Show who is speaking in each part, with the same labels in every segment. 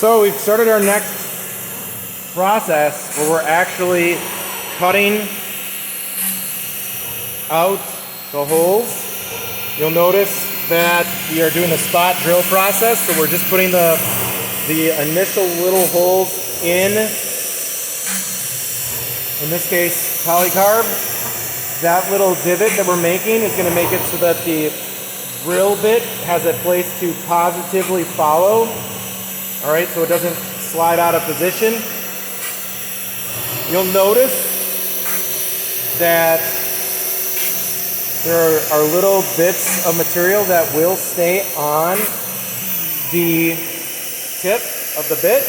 Speaker 1: So we've started our next process where we're actually cutting out the holes. You'll notice that we are doing the spot drill process, so we're just putting the initial little holes in this case polycarb. That little divot that we're making is going to make it so that the drill bit has a place to positively follow. All right, so it doesn't slide out of position. You'll notice that there are little bits of material that will stay on the tip of the bit.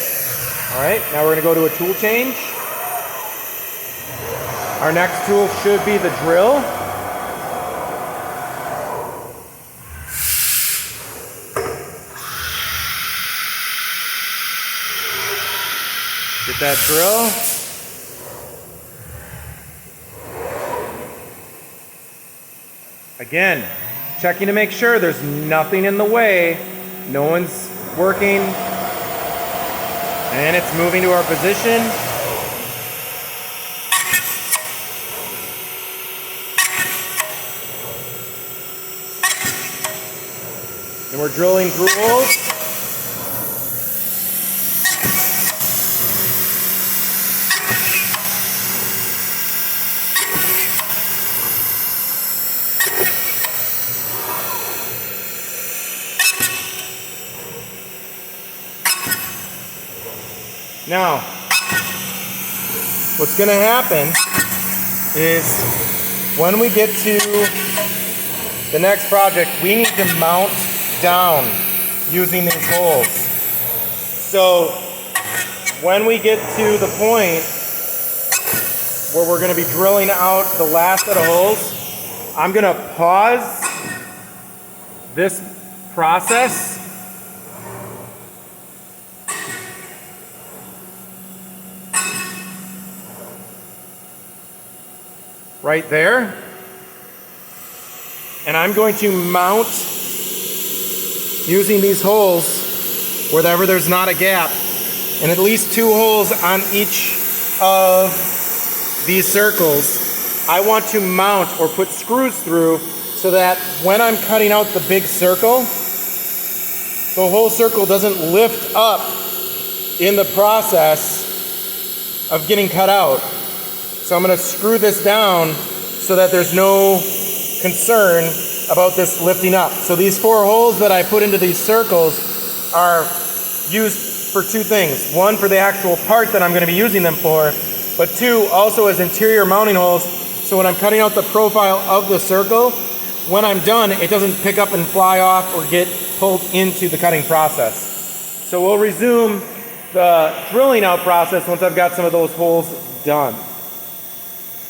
Speaker 1: All right, now we're going to go to a tool change. Our next tool should be the drill. Get that drill. Again, checking to make sure there's nothing in the way, no one's working, and it's moving to our position. And we're drilling through holes. Now, what's going to happen is when we get to the next project, we need to mount down using these holes. So when we get to the point where we're going to be drilling out the last set of holes, I'm going to pause this process right there, and I'm going to mount using these holes wherever there's not a gap, and at least 2 holes on each of these circles. I want to mount or put screws through so that when I'm cutting out the big circle, the whole circle doesn't lift up in the process of getting cut out. So I'm going to screw this down so that there's no concern about this lifting up. So these 4 holes that I put into these circles are used for 2 things. 1, for the actual part that I'm going to be using them for, but 2, also as interior mounting holes, so when I'm cutting out the profile of the circle, when I'm done, it doesn't pick up and fly off or get pulled into the cutting process. So we'll resume the drilling out process once I've got some of those holes done.